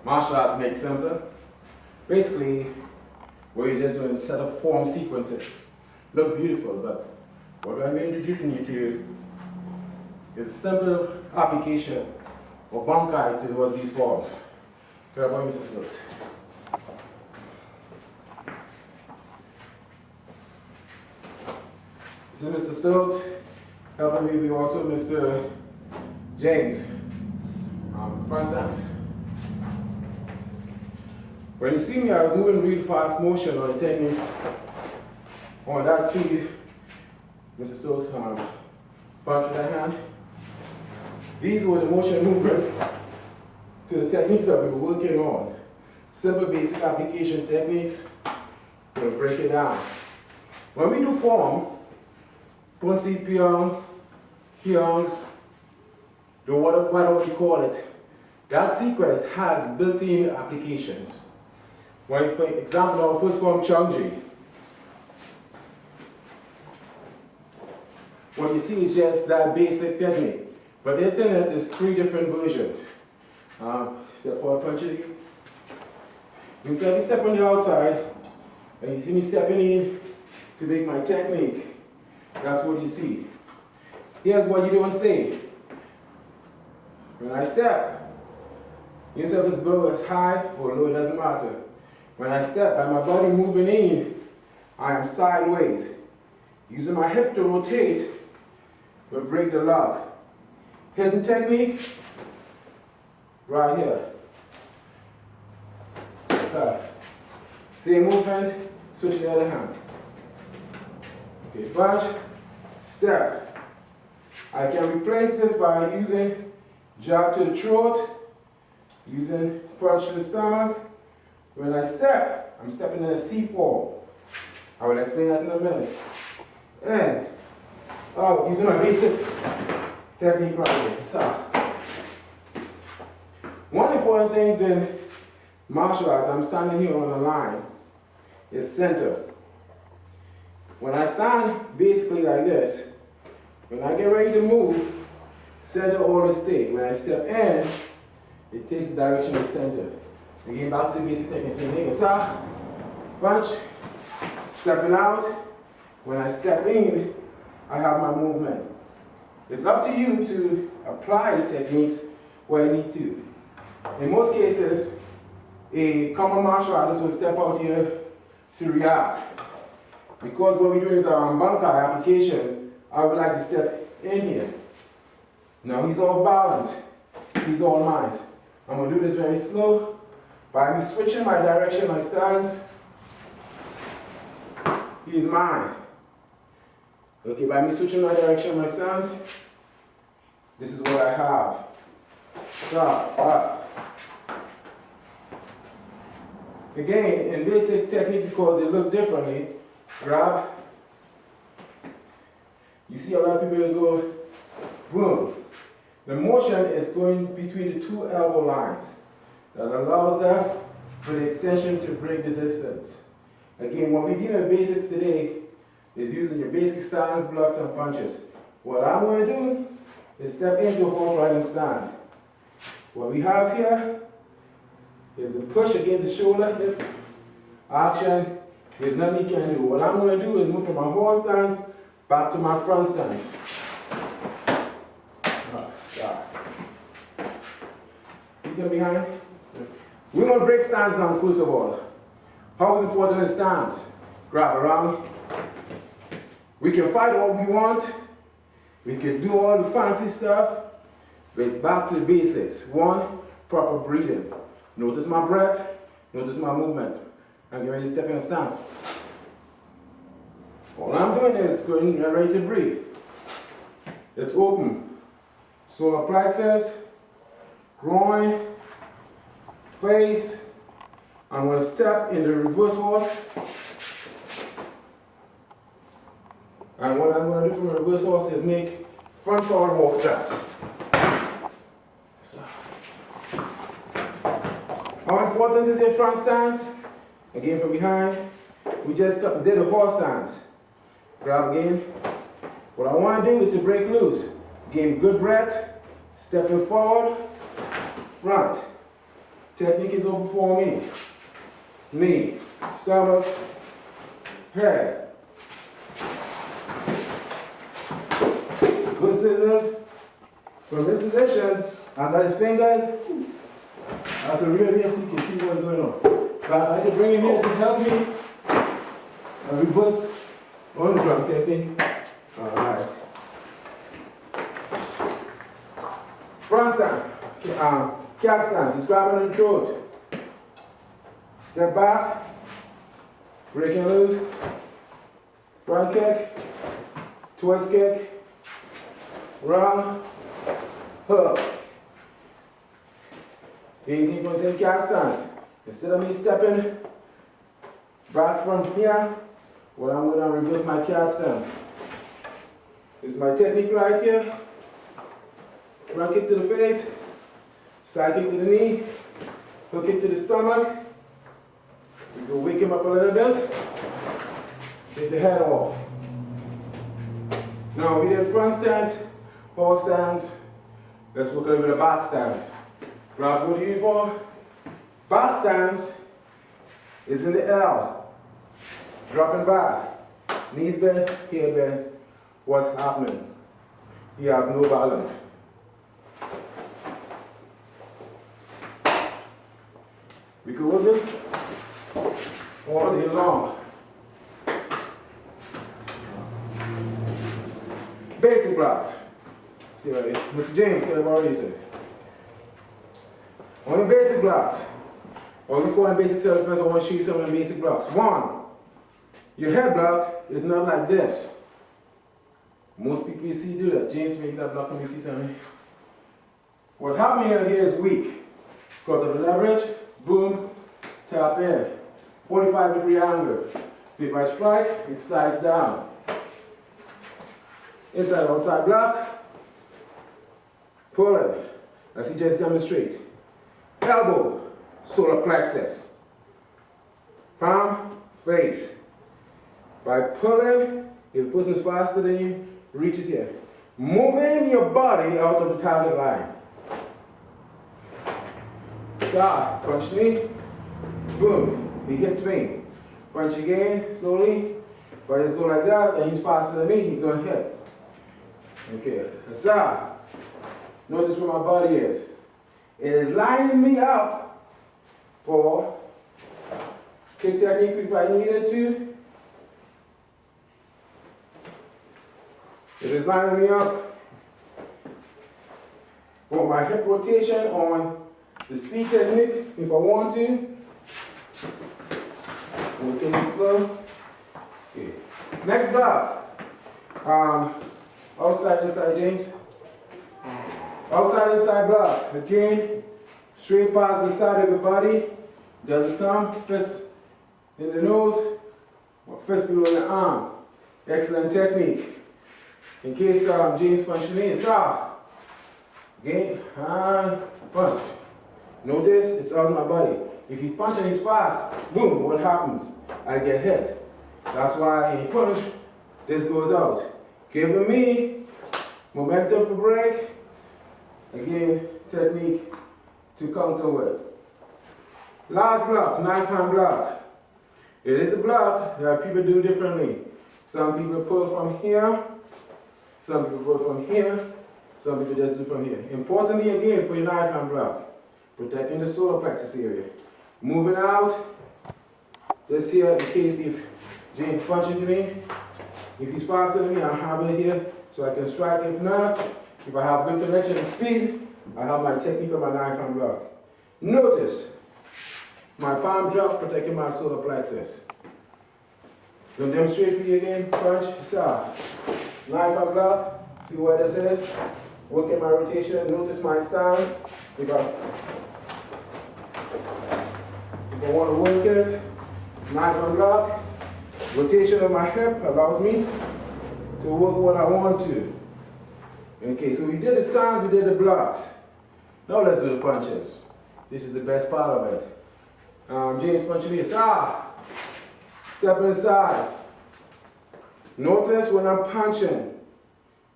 martial arts make simpler. Basically, what you're just doing is a set of form sequences. Look beautiful, but what I'm introducing you to is a simple application of bunkai towards these forms. Grab on Mr. Stokes. This is Mr. Stokes. Helping me be also Mr. James. Front stance. When you see me, I was moving really fast motion on the technique. On that speed, Mr. Stokes punch with that hand. These were the motion movements to the techniques that we were working on. Simple basic application techniques. We'll break it down. When we do form, Punsi, Pyong, Hyungs, whatever you call it, that sequence has built-in applications. When, for example, our first form, Changji, what you see is just that basic technique. But the internet is 3 different versions. Step forward, punch it. You see me step on the outside, and you see me stepping in to make my technique. That's what you see. Here's what you don't see. When I step, you see if it's low, it's high, or low, it doesn't matter. When I step, by my body moving in, I am sideways. Using my hip to rotate will break the lock. Hidden technique, right here. Same movement, switch the other hand. Okay, punch, step. I can replace this by using jab to the throat, using punch to the stomach. When I step, I'm stepping in a C form. I will explain that in a minute. And using my basic technique right here. So, one important thing in martial arts, I'm standing here on the line, is center. When I stand basically like this, when I get ready to move, center always stay. When I step in, it takes the direction of center. Again, back to the basic technique. Same thing. So, punch, stepping out. When I step in, I have my movement. It's up to you to apply the techniques where you need to. In most cases, a common martial artist will step out here to react. Because what we're doing is our bunkai application, I would like to step in here. Now he's off balance. He's all mine. I'm going to do this very slow. By me switching my direction, my stance, he's mine. Okay, by me switching my direction, my stance, this is what I have. So, again, in basic technique, because they look differently, grab. You see a lot of people go, boom. The motion is going between the 2 elbow lines. That allows that for the extension to break the distance. Again, what we do in basics today is using your basic stance, blocks, and punches. What I'm going to do is step into a horse riding stand. What we have here is a push against the shoulder, hip, action. There's nothing you can do. What I'm going to do is move from my horse stance back to my front stance. Sorry. You get behind? We're going to break stance down first of all. How is important is stance? Grab around. We can fight all we want. We can do all the fancy stuff. But it's back to the basics. 1, proper breathing. Notice my breath. Notice my movement. I'm getting ready to step in a stance. All I'm doing is going ready to breathe. It's open. Solar plexus, groin, face. I'm going to step in the reverse horse. And what I'm going to do from the reverse horse is make front forward walk stance. So, how important is your front stance? Again from behind. We just did a horse stance. Grab again. What I want to do is to break loose. Again, good breath. Stepping forward, front. Technique is over for me. Knee, stomach, head. Good scissors. From this position, I got his fingers. I can really see, you can see what's going on. But I can bring him here to help me. And reverse on the drum technique. Alright. Front stand. Cat stance. He's grabbing on the throat. Step back. Breaking loose. Front kick. Twist kick. Round. Hook. Anything from the same cat stance. Instead of me stepping back from here, what I'm going to reverse my cat stance. This is my technique right here. Front kick to the face, side kick to the knee, hook kick to the stomach. We go wake him up a little bit, take the head off. Now we did front stance, horse stance. Let's work a little bit of back stance. Grab what are you for? Back stance is in the L. Dropping back. Knees bent, here bent. What's happening? You have no balance. We can work this all day long. Basic blocks. See right here. Mr. James, can I already say? On the basic blocks. Or we call them basic self-defense. I want to show you some of the basic blocks. One, your head block is not like this. Most people you see do that. James, make that block when you see something. What happened here is weak. Because of the leverage, boom, tap in. 45-degree angle. So if I strike, it slides down. Inside, outside block. Pull it. As he just demonstrated. Elbow, solar plexus. Palm, face. By pulling, if the person's faster than you, reaches here. Moving your body out of the target line. Side, punch knee, boom, he hits me. Punch again, slowly. If I just go like that, and he's faster than me, he's going to hit. Okay, side. Notice where my body is. It is lining me up for kick technique if I needed to. It is lining me up for my hip rotation on the speed technique if I want to. Working it slow. Okay. Next block. Outside, inside, James. Outside, inside block. Again, straight past the side of the body. Doesn't come. Fist in the nose or fist below the arm. Excellent technique. In case James punches me, stop. Again, and punch. Notice it's on my body. If he's punching he's fast, boom, what happens? I get hit. That's why he punch, this goes out. Giving me momentum for break. Again, technique to counter with. Last block, knife hand block. It is a block that people do differently. Some people pull from here. Some people pull from here. Some people just do from here. Importantly again for your knife hand block. Protecting the solar plexus area. Moving out. Just here in case if James punches me. If he's faster than me, I have it here so I can strike. If not, if I have good connection and speed, I have my technique of my knife hand block. Notice my palm drop protecting my solar plexus. Going to demonstrate for you again. Punch, stop. Knife and block. See what this is? Working my rotation. Notice my stance. If I want to work it, knife and block. Rotation of my hip allows me to work what I want to. Okay, so we did the stance, we did the blocks. Now let's do the punches. This is the best part of it. James punching me. Step inside. Notice when I'm punching,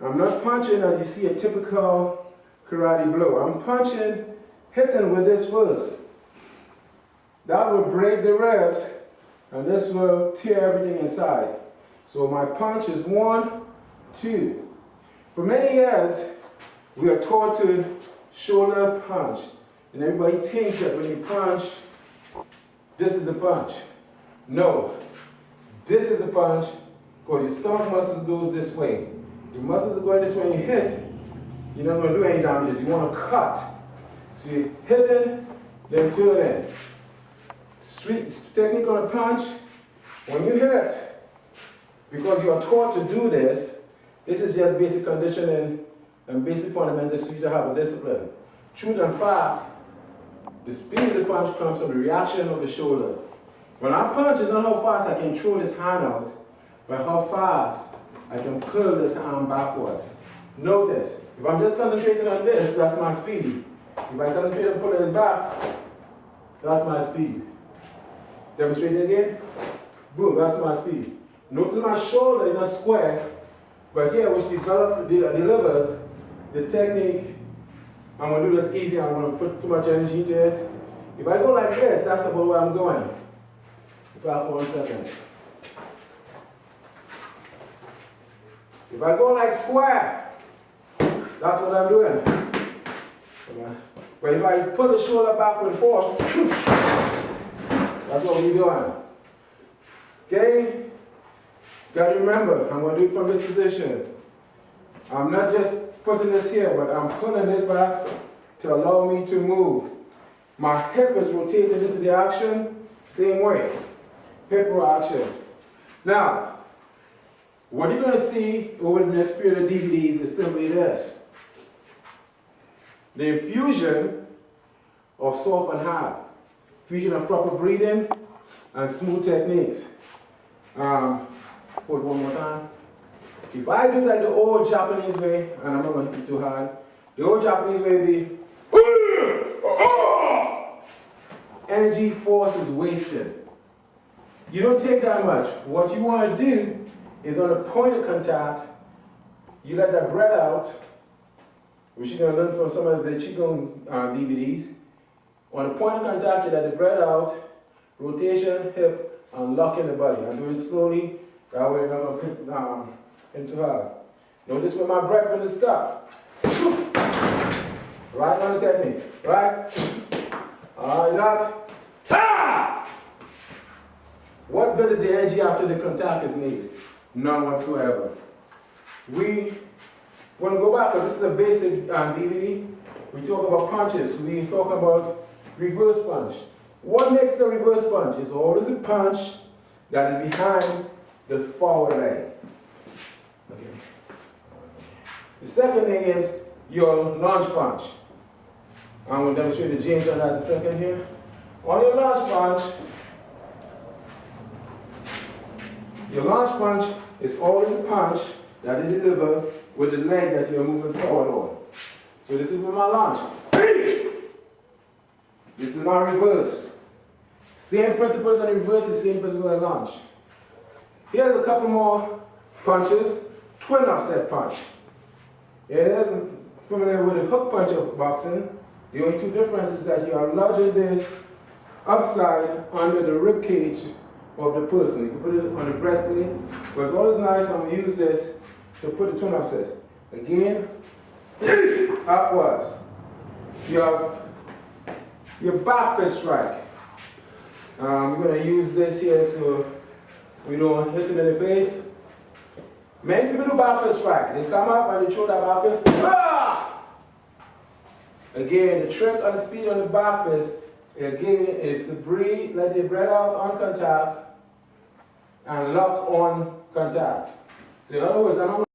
I'm not punching as you see a typical karate blow. I'm punching, hitting with this first. that will break the ribs, and this will tear everything inside. So my punch is 1, 2. For many years, we are taught to shoulder punch. And everybody thinks that when you punch, this is the punch. No, this is the punch because your stomach muscles goes this way. Your muscles are going this way and you hit. You're not going to do any damages. You want to cut. So you're hitting, then turn in. Street technique on a punch, when you hit, because you are taught to do this, this is just basic conditioning and basic fundamentals for you to have a discipline. Truth and fact, the speed of the punch comes from the reaction of the shoulder. When I punch, it's not how fast I can throw this hand out, but how fast I can pull this arm backwards. Notice, if I'm just concentrating on this, that's my speed. If I concentrate on pulling this back, that's my speed. Demonstrate it again. Boom, that's my speed. Notice my shoulder is not square, but here, which delivers the technique. I'm going to do this easy. I'm going to put too much energy to it. If I go like this, that's about where I'm going. Back 1 second. If I go like square, that's what I'm doing. But if I put the shoulder back and forth, that's what we're doing. Okay? Got to remember, I'm going to do it from this position. I'm not just putting this here, but I'm pulling this back to allow me to move. My hip is rotated into the action, same way. Hip action. Now, what you're going to see over the next period of DVDs is simply this. The infusion of soft and hard. Fusion of proper breathing and smooth techniques. Hold one more time. If I do like the old Japanese way, and I'm not going to hit it too hard, the old Japanese way be, energy force is wasted. You don't take that much. What you want to do is on the point of contact, you let that breath out, which you're going to learn from some of the Qigong DVDs. On the point of contact, you let the breath out, rotation, hip, and lock in the body. I'm doing it slowly, that way I'm not going to hit into hard. Notice when my breath will stop. Right on the technique, right? Not. What good is the energy after the contact is needed? None whatsoever. We want to go back, because this is a basic DVD. We talk about punches. We talk about reverse punch. What makes the reverse punch is always a punch that is behind the forward leg. Okay. The second thing is your lunge punch. I'm going to demonstrate the James on that in a second here. On your lunge punch, is always a punch that is delivered with the leg that you're moving forward on. So this is with my lunge. This is my reverse. Same principles on reverse, the same principles on lunge. Here's a couple more punches. Twin offset punch. It is familiar with the hook punch of boxing. The only two differences is that you are lodging this upside under the rib cage of the person. You can put it on the breastplate, but it's always nice. I'm going to use this to put the twin offset. Again, upwards. Your back fist strike. We're going to use this here so we don't hit it in the face. Many people do back fist strike. They come up and they throw that back fist. Ah! Again, the trick on the speed on the back fist, again, is to breathe, let the breath out on contact, and lock on contact. So in other words, I'm not